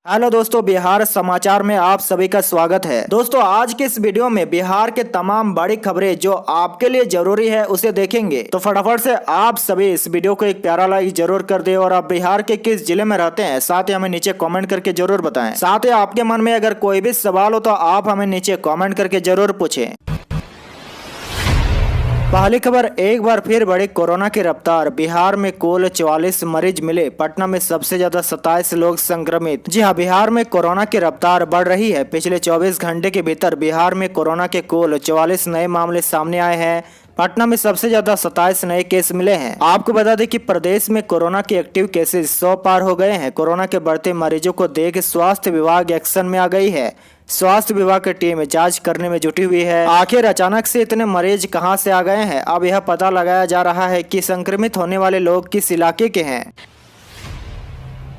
Hello दोस्तों, बिहार समाचार में आप सभी का स्वागत है। दोस्तों, आज के इस वीडियो में बिहार के तमाम बड़ी खबरें जो आपके लिए जरूरी है उसे देखेंगे। तो फटाफट से आप सभी इस वीडियो को एक प्यारा लाइक जरूर कर दे और आप बिहार के किस जिले में रहते हैं साथ ही हमें नीचे कमेंट करके जरूर बताएं। साथ ही आपके मन में अगर कोई भी सवाल हो तो आप हमें नीचे कमेंट करके जरूर पूछें। पहली खबर, एक बार फिर बढ़ी कोरोना की रफ्तार। बिहार में कुल 44 मरीज मिले, पटना में सबसे ज्यादा 27 लोग संक्रमित। जी हां, बिहार में कोरोना की रफ्तार बढ़ रही है। पिछले 24 घंटे के भीतर बिहार में कोरोना के कुल 44 नए मामले सामने आए हैं। पटना में सबसे ज्यादा 27 नए केस मिले हैं। आपको बता दें कि प्रदेश में कोरोना के एक्टिव केसेस 100 पार हो गए हैं। कोरोना के बढ़ते मरीजों को देख स्वास्थ्य विभाग एक्शन में आ गई है। स्वास्थ्य विभाग की टीम जांच करने में जुटी हुई है। आखिर अचानक से इतने मरीज कहां से आ गए हैं, अब यह पता लगाया जा रहा है कि संक्रमित होने वाले लोग किस इलाके के हैं।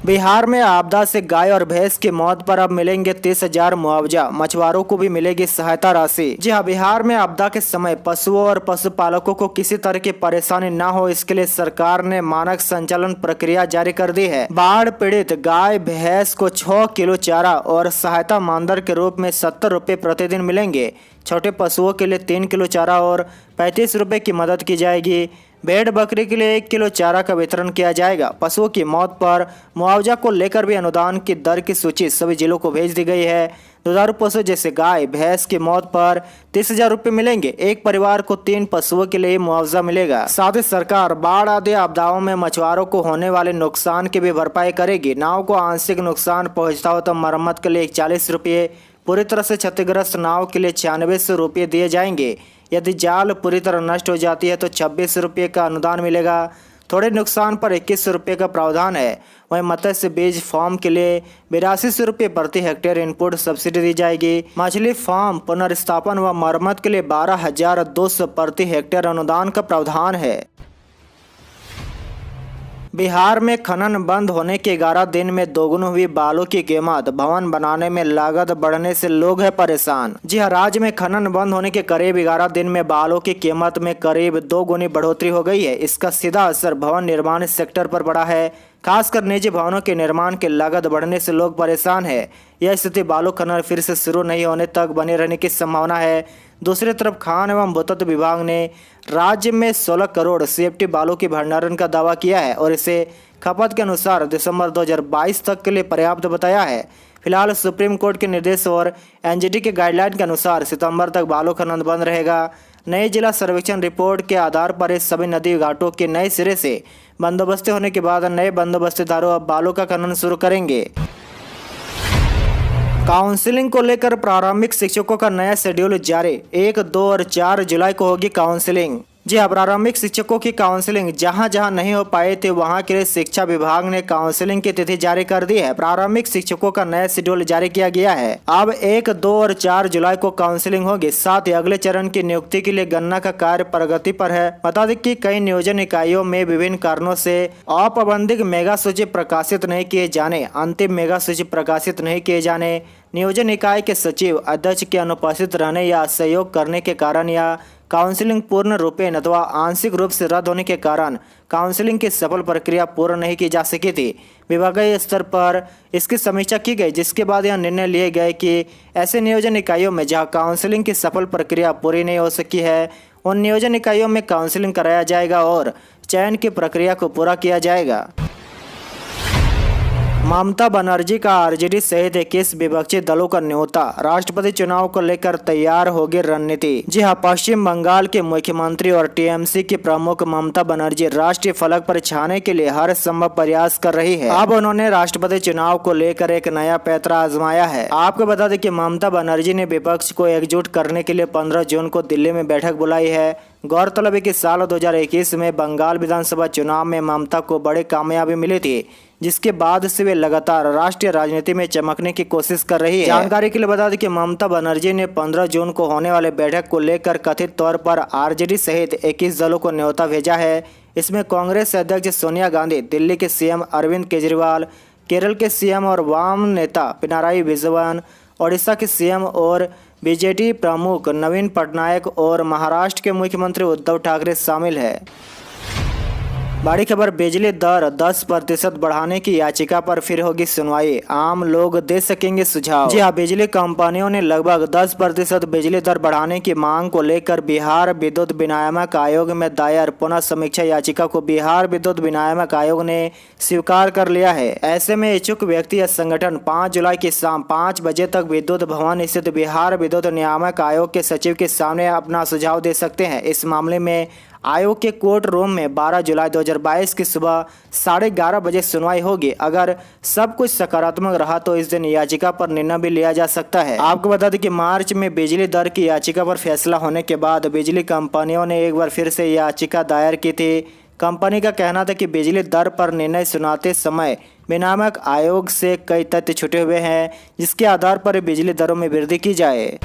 बिहार में आपदा से गाय और भैंस की मौत पर अब मिलेंगे 30,000 मुआवजा। मछुआरों को भी मिलेगी सहायता राशि। जी हां, बिहार में आपदा के समय पशुओं और पशुपालकों को किसी तरह की परेशानी न हो, इसके लिए सरकार ने मानक संचालन प्रक्रिया जारी कर दी है। बाढ़ पीड़ित गाय भैंस को 6 किलो चारा और सहायता मानदेय के रूप में 70 रुपये प्रतिदिन मिलेंगे। छोटे पशुओं के लिए 3 किलो चारा और 35 रुपये की मदद की जाएगी। भेड़ बकरी के लिए 1 किलो चारा का वितरण किया जाएगा। पशुओं की मौत पर मुआवजा को लेकर भी अनुदान की दर की सूची सभी जिलों को भेज दी गई है। दुधारू पशु जैसे गाय भैंस की मौत पर 30,000 रुपये मिलेंगे। एक परिवार को 3 पशुओं के लिए मुआवजा मिलेगा। साथ ही सरकार बाढ़ आदि आपदाओं में मछुआरों को होने वाले नुकसान की भी भरपाई करेगी। नाव को आंशिक नुकसान पहुँचता हो तो मरम्मत के लिए 40 रुपये, पूरी तरह से क्षतिग्रस्त नाव के लिए 96 रुपये दिए जाएंगे। यदि जाल पूरी तरह नष्ट हो जाती है तो 26 रुपये का अनुदान मिलेगा। थोड़े नुकसान पर 21 रुपये का प्रावधान है। वहीं मत्स्य बीज फार्म के लिए 82 रुपये प्रति हेक्टेयर इनपुट सब्सिडी दी जाएगी। मछली फार्म पुनर्स्थापन व मरम्मत के लिए 12,200 प्रति हेक्टेयर अनुदान का प्रावधान है। बिहार में खनन बंद होने के 11 दिन में दोगुनी हुई बालू की कीमत। भवन बनाने में लागत बढ़ने से लोग हैं परेशान। जी हां, राज्य में खनन बंद होने के करीब 11 दिन में बालू की कीमत में करीब 2 गुनी बढ़ोतरी हो गई है। इसका सीधा असर भवन निर्माण सेक्टर पर पड़ा है। खासकर निजी भवनों के निर्माण की लागत बढ़ने से लोग परेशान है। यह स्थिति बालू खनन फिर से शुरू नहीं होने तक बने रहने की संभावना है। दूसरी तरफ खान एवं भूतत्व विभाग ने राज्य में 16 करोड़ CFT बालू की भंडारण का दावा किया है और इसे खपत के अनुसार दिसंबर 2022 तक के लिए पर्याप्त बताया है। फिलहाल सुप्रीम कोर्ट के निर्देश और NGT के गाइडलाइन के अनुसार सितंबर तक बालू खनन बंद रहेगा। नई जिला सर्वेक्षण रिपोर्ट के आधार पर इस सभी नदी घाटों के नए सिरे से बंदोबस्ती होने के बाद नए बंदोबस्तीदारों अब बालू का खनन शुरू करेंगे। काउंसलिंग को लेकर प्रारंभिक शिक्षकों का नया शेड्यूल जारी। 1, 2 और 4 जुलाई को होगी काउंसलिंग। जी हाँ, प्रारंभिक शिक्षकों की काउंसलिंग जहां जहां नहीं हो पाए थे वहां के लिए शिक्षा विभाग ने काउंसलिंग की तिथि जारी कर दी है। प्रारंभिक शिक्षकों का नया शेड्यूल जारी किया गया है। अब 1, 2 और 4 जुलाई को काउंसलिंग होगी। साथ ही अगले चरण की नियुक्ति के लिए गणना का कार्य प्रगति पर है। बता दें कि कई नियोजन इकाइयों में विभिन्न कारणों से औपबंधिक मेगा सूची प्रकाशित नहीं किए जाने, अंतिम मेगा सूची प्रकाशित नहीं किए जाने, नियोजन इकाई के सचिव अध्यक्ष के अनुपस्थित रहने या सहयोग करने के कारण या काउंसलिंग पूर्ण रूपेण अथवा आंशिक रूप से रद्द होने के कारण काउंसलिंग की सफल प्रक्रिया पूर्ण नहीं की जा सकी थी। विभागीय स्तर पर इसकी समीक्षा की गई, जिसके बाद यह निर्णय लिए गए कि ऐसे नियोजन इकाइयों में जहां काउंसलिंग की सफल प्रक्रिया पूरी नहीं हो सकी है उन नियोजन इकाइयों में काउंसलिंग कराया जाएगा और चयन की प्रक्रिया को पूरा किया जाएगा। ममता बनर्जी का RJD सहित 21 विपक्षी दलों का न्योता। राष्ट्रपति चुनाव को लेकर तैयार होगी रणनीति। जी हां, पश्चिम बंगाल के मुख्यमंत्री और TMC की प्रमुख ममता बनर्जी राष्ट्रीय फलक पर छाने के लिए हर संभव प्रयास कर रही है। अब उन्होंने राष्ट्रपति चुनाव को लेकर एक नया पैंतरा आजमाया है। आपको बता दें कि ममता बनर्जी ने विपक्ष को एकजुट करने के लिए 15 जून को दिल्ली में बैठक बुलाई है। गौरतलब है कि साल 2021 में बंगाल विधानसभा चुनाव में ममता को बड़ी कामयाबी मिली थी, जिसके बाद से वे लगातार राष्ट्रीय राजनीति में चमकने की कोशिश कर रही है। जानकारी के लिए बता दें कि ममता बनर्जी ने 15 जून को होने वाले बैठक को लेकर कथित तौर पर RJD सहित 21 दलों को न्योता भेजा है। इसमें कांग्रेस अध्यक्ष सोनिया गांधी, दिल्ली के CM अरविंद केजरीवाल, केरल के CM और वाम नेता पिनाराई विजयन, ओडिशा के CM और BJD प्रमुख नवीन पटनायक और महाराष्ट्र के मुख्यमंत्री उद्धव ठाकरे शामिल है। बड़ी खबर, बिजली दर 10% बढ़ाने की याचिका पर फिर होगी सुनवाई, आम लोग दे सकेंगे सुझाव। जी हाँ, बिजली कंपनियों ने लगभग 10% बिजली दर बढ़ाने की मांग को लेकर बिहार विद्युत विनियामक आयोग में दायर पुनः समीक्षा याचिका को बिहार विद्युत विनियामक आयोग ने स्वीकार कर लिया है। ऐसे में इच्छुक व्यक्ति या संगठन 5 जुलाई की शाम 5 बजे तक विद्युत भवन स्थित बिहार विद्युत नियामक आयोग के सचिव के सामने अपना सुझाव दे सकते हैं। इस मामले में आयोग के कोर्ट रूम में 12 जुलाई 2022 की सुबह 11:30 बजे सुनवाई होगी। अगर सब कुछ सकारात्मक रहा तो इस दिन याचिका पर निर्णय भी लिया जा सकता है। आपको बता दें कि मार्च में बिजली दर की याचिका पर फैसला होने के बाद बिजली कंपनियों ने एक बार फिर से याचिका दायर की थी। कंपनी का कहना था कि बिजली दर पर निर्णय सुनाते समय विनियामक आयोग से कई तथ्य छुटे हुए हैं, जिसके आधार पर बिजली दरों में वृद्धि की जाए।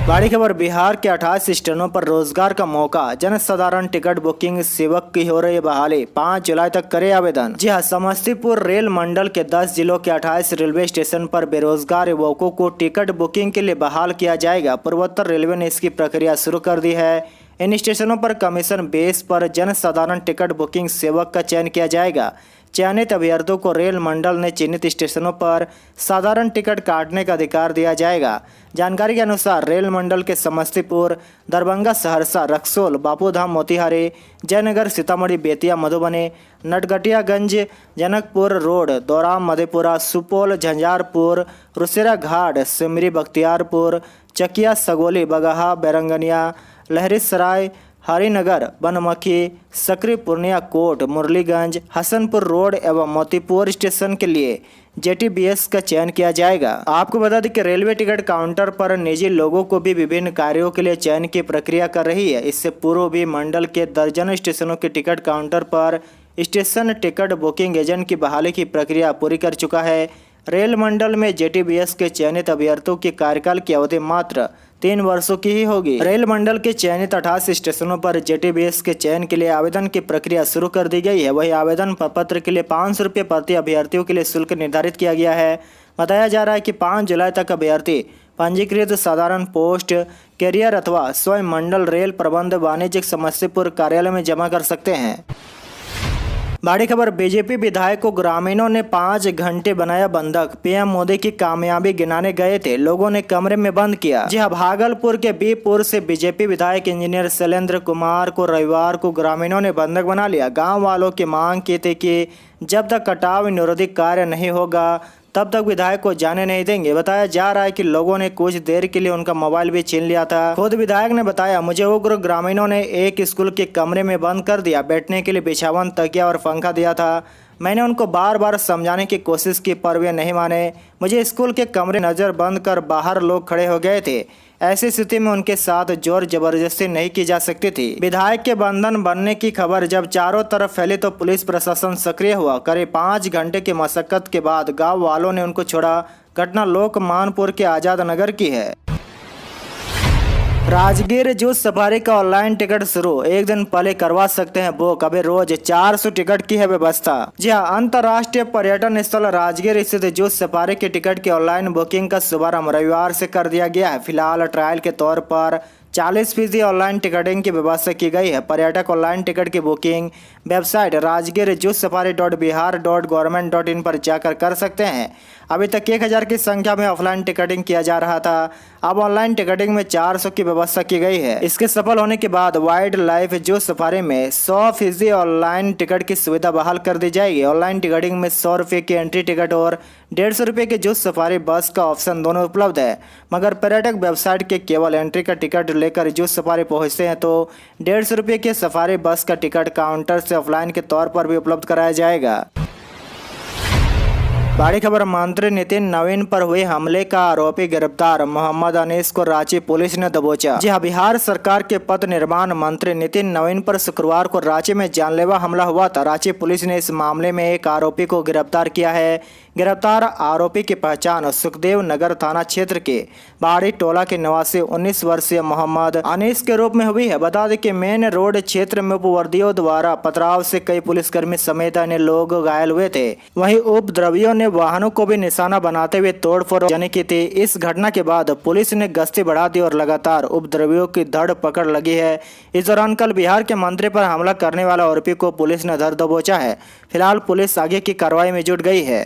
बड़ी खबर, बिहार के 28 स्टेशनों पर रोजगार का मौका, जनसाधारण टिकट बुकिंग सेवक की हो रही बहाली, 5 जुलाई तक करे आवेदन। जी हाँ, समस्तीपुर रेल मंडल के 10 जिलों के 28 रेलवे स्टेशन पर बेरोजगार युवकों को टिकट बुकिंग के लिए बहाल किया जाएगा। पूर्वोत्तर रेलवे ने इसकी प्रक्रिया शुरू कर दी है। इन स्टेशनों पर कमीशन बेस पर जनसाधारण टिकट बुकिंग सेवक का चयन किया जाएगा। चयनित अभ्यर्थियों को रेल मंडल ने चिन्हित स्टेशनों पर साधारण टिकट काटने का अधिकार दिया जाएगा। जानकारी के अनुसार रेल मंडल के समस्तीपुर, दरभंगा, सहरसा, रक्सौल, बापूधाम, मोतिहारी, जयनगर, सीतामढ़ी, बेतिया, मधुबनी, नटगटियागंज, जनकपुर रोड, दोराम, मधेपुरा, सुपौल, झंझारपुर, रुसेरा घाट, सिमरी, बख्तियारपुर, चकिया, सगोली, बगहा, बैरंगनिया, लहरीसराय, हरिनगर, बनमखी, सकरी, पूर्णिया, कोट, मुरलीगंज, हसनपुर रोड एवं मोतीपुर स्टेशन के लिए JTBS का चयन किया जाएगा। आपको बता दें कि रेलवे टिकट काउंटर पर निजी लोगों को भी विभिन्न कार्यों के लिए चयन की प्रक्रिया कर रही है। इससे पूर्व भी मंडल के दर्जनों स्टेशनों के टिकट काउंटर पर स्टेशन टिकट बुकिंग एजेंट की बहाली की प्रक्रिया पूरी कर चुका है। रेल मंडल में JTBS के चयनित अभ्यर्थियों के कार्यकाल की अवधि मात्र 3 वर्षों की ही होगी। रेल मंडल के चयनित 28 स्टेशनों पर JTBS के चयन के लिए आवेदन की प्रक्रिया शुरू कर दी गई है। वही आवेदन पत्र के लिए 500 रुपये प्रति अभ्यर्थियों के लिए शुल्क निर्धारित किया गया है। बताया जा रहा है कि 5 जुलाई तक अभ्यर्थी पंजीकृत साधारण पोस्ट कैरियर अथवा स्वयं मंडल रेल प्रबंध वाणिज्यिक समस्तीपुर कार्यालय में जमा कर सकते हैं। बड़ी खबर, बीजेपी विधायक को ग्रामीणों ने 5 घंटे बनाया बंधक, PM मोदी की कामयाबी गिनाने गए थे, लोगों ने कमरे में बंद किया। जी हाँ, भागलपुर के बीपुर से बीजेपी विधायक इंजीनियर शैलेंद्र कुमार को रविवार को ग्रामीणों ने बंधक बना लिया। गांव वालों की मांग की थी कि जब तक कटाव निरोधी कार्य नहीं होगा तब तक विधायक को जाने नहीं देंगे। बताया जा रहा है कि लोगों ने कुछ देर के लिए उनका मोबाइल भी छीन लिया था। खुद विधायक ने बताया, मुझे उग्र ग्रामीणों ने एक स्कूल के कमरे में बंद कर दिया, बैठने के लिए बिछावन, तकिया और पंखा दिया था। मैंने उनको बार बार समझाने की कोशिश की पर वे नहीं माने। मुझे स्कूल के कमरे नज़र बंद कर बाहर लोग खड़े हो गए थे। ऐसी स्थिति में उनके साथ जोर जबरदस्ती नहीं की जा सकती थी। विधायक के बंधन बनने की खबर जब चारों तरफ फैली तो पुलिस प्रशासन सक्रिय हुआ। करीब 5 घंटे की मशक्कत के बाद गांव वालों ने उनको छोड़ा। घटना लोकमानपुर के आजाद नगर की है। राजगीर जूस सफारी का ऑनलाइन टिकट शुरू, 1 दिन पहले करवा सकते हैं बुक। अभी रोज 400 टिकट की है व्यवस्था। जी हाँ, अंतर्राष्ट्रीय पर्यटन स्थल राजगीर स्थित जूस सफारी के टिकट की ऑनलाइन बुकिंग का शुभारंभ रविवार से कर दिया गया है। फिलहाल ट्रायल के तौर पर 40% ऑनलाइन टिकटिंग की व्यवस्था की गई है। पर्यटक ऑनलाइन टिकट की बुकिंग वेबसाइट राजगीर जूस सफारी.बिहार.गवर्नमेंट.इन पर जाकर कर सकते हैं। अभी तक 1000 की संख्या में ऑफलाइन टिकटिंग किया जा रहा था। अब ऑनलाइन टिकटिंग में 400 की व्यवस्था की गई है। इसके सफल होने के बाद वाइल्ड लाइफ जूस सफारी में 100% ऑनलाइन टिकट की सुविधा बहाल कर दी जाएगी। ऑनलाइन टिकटिंग में 100 रुपये की एंट्री टिकट और 150 रुपये के जूस सफारी बस का ऑप्शन दोनों उपलब्ध है। मगर पर्यटक वेबसाइट के केवल एंट्री का टिकट लेकर जूस सफारी पहुंचते हैं तो 150 रुपये के सफारी बस का टिकट काउंटर से ऑफलाइन के तौर पर भी उपलब्ध कराया जाएगा। बड़ी खबर, मंत्री नितिन नवीन पर हुए हमले का आरोपी गिरफ्तार, मोहम्मद अनीस को रांची पुलिस ने दबोचा। जी हाँ, बिहार सरकार के पथ निर्माण मंत्री नितिन नवीन पर शुक्रवार को रांची में जानलेवा हमला हुआ था। रांची पुलिस ने इस मामले में एक आरोपी को गिरफ्तार किया है। गिरफ्तार आरोपी की पहचान सुखदेव नगर थाना क्षेत्र के बाड़ी टोला के निवासी 19 वर्षीय मोहम्मद अनीस के रूप में हुई है। बता दें कि मेन रोड क्षेत्र में उपवर्दियों द्वारा पथराव से कई पुलिसकर्मी समेत अन्य लोग घायल हुए थे। वहीं उपद्रवियों ने अन्य वाहनों को भी निशाना बनाते हुए तोड़फोड़ जाने की थी। इस घटना के बाद पुलिस ने गश्ती बढ़ा दी और लगातार उपद्रवियों की धर पकड़ लगी है। इस दौरान कल बिहार के मंत्री पर हमला करने वाला आरोपी को पुलिस ने धर दबोचा है। फिलहाल पुलिस आगे की कार्रवाई में जुट गई है।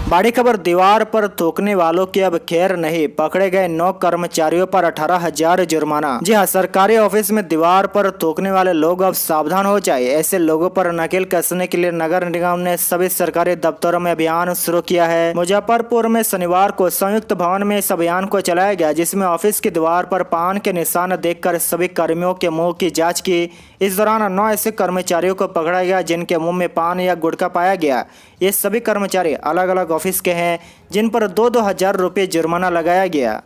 बड़ी खबर, दीवार पर थूकने वालों की अब खैर नहीं, पकड़े गए 9 कर्मचारियों पर 18,000 जुर्माना। जी हां, सरकारी ऑफिस में दीवार पर थूकने वाले लोग अब सावधान हो जाए। ऐसे लोगों पर नकेल कसने के लिए नगर निगम ने सभी सरकारी दफ्तरों में अभियान शुरू किया है। मुजफ्फरपुर में शनिवार को संयुक्त भवन में इस अभियान को चलाया गया, जिसमें ऑफिस की दीवार पर पान के निशान देखकर सभी कर्मियों के मुंह की जाँच की। इस दौरान 9 ऐसे कर्मचारियों को पकड़ा गया जिनके मुंह में पान या गुटखा पाया गया। ये सभी कर्मचारी अलग अलग ऑफिस के हैं, जिन पर 2-2 हजार रुपये जुर्माना लगाया गया।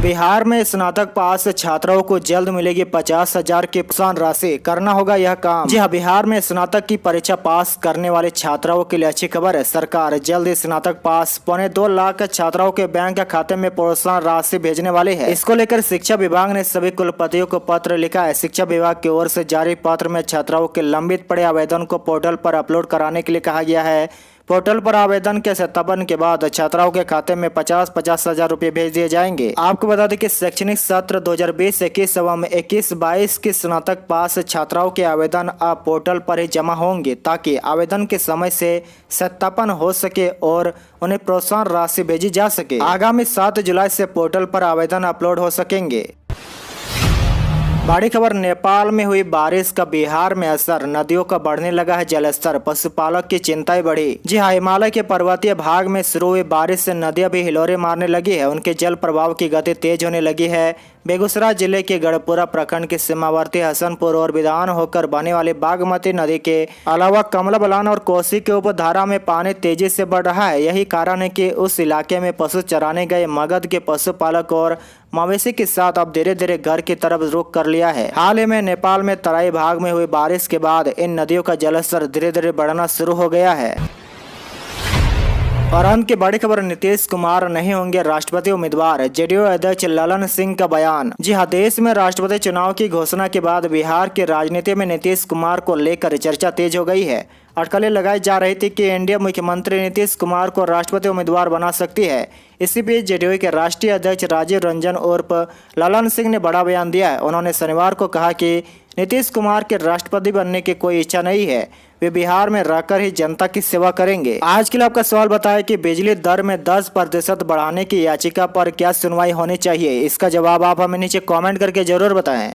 बिहार में स्नातक पास छात्राओं को जल्द मिलेगी 50,000 की प्रोत्साहन राशि, करना होगा यह काम। जी हां, बिहार में स्नातक की परीक्षा पास करने वाले छात्राओं के लिए अच्छी खबर है। सरकार जल्द ही स्नातक पास 2.25 लाख छात्राओं के बैंक खाते में प्रोत्साहन राशि भेजने वाली है। इसको लेकर शिक्षा विभाग ने सभी कुलपतियों को पत्र लिखा है। शिक्षा विभाग की ओर से जारी पत्र में छात्राओं के लंबित पड़े आवेदन को पोर्टल पर अपलोड कराने के लिए कहा गया है। पोर्टल पर आवेदन के सत्यापन के बाद छात्राओं के खाते में 50-50 हजार रुपये भेज दिए जाएंगे। आपको बता दें कि शैक्षणिक सत्र 2020-21 एवं 21-22 की स्नातक पास छात्राओं के आवेदन अब पोर्टल पर ही जमा होंगे, ताकि आवेदन के समय से सत्यापन हो सके और उन्हें प्रोत्साहन राशि भेजी जा सके। आगामी 7 जुलाई से पोर्टल पर आवेदन अपलोड हो सकेंगे। बड़ी खबर, नेपाल में हुई बारिश का बिहार में असर, नदियों का बढ़ने लगा है जलस्तर, पशुपालक की चिंताएं बढ़ी। जी हां, हिमालय के पर्वतीय भाग में शुरू हुई बारिश से नदियां भी हिलोरे मारने लगी है। उनके जल प्रवाह की गति तेज होने लगी है। बेगूसराय जिले के गढ़पुरा प्रखंड के सीमावर्ती हसनपुर और बिधान होकर बहने वाली बागमती नदी के अलावा कमला बलान और कोसी के उपधारा में पानी तेजी से बढ़ रहा है। यही कारण है कि उस इलाके में पशु चराने गए मगध के पशुपालक और मवेशी के साथ अब धीरे धीरे घर की तरफ रुख कर लिया है। हाल ही में नेपाल में तराई भाग में हुई बारिश के बाद इन नदियों का जलस्तर धीरे धीरे बढ़ना शुरू हो गया है। और अंत की बड़ी खबर, नीतीश कुमार नहीं होंगे राष्ट्रपति उम्मीदवार, जेडीयू अध्यक्ष ललन सिंह का बयान। जी हां, देश में राष्ट्रपति चुनाव की घोषणा के बाद बिहार की राजनीति में नीतीश कुमार को लेकर चर्चा तेज हो गई है। अटकलें लगाई जा रही थी कि एनडीए मुख्यमंत्री नीतीश कुमार को राष्ट्रपति उम्मीदवार बना सकती है। इसी बीच जेडीयू के राष्ट्रीय अध्यक्ष राजीव रंजन उर्फ ललन सिंह ने बड़ा बयान दिया है। उन्होंने शनिवार को कहा कि नीतीश कुमार के राष्ट्रपति बनने की कोई इच्छा नहीं है, वे बिहार में रहकर ही जनता की सेवा करेंगे। आज के लिए आपका सवाल बताएं कि बिजली दर में 10% बढ़ाने की याचिका पर क्या सुनवाई होनी चाहिए। इसका जवाब आप हमें नीचे कमेंट करके जरूर बताएं।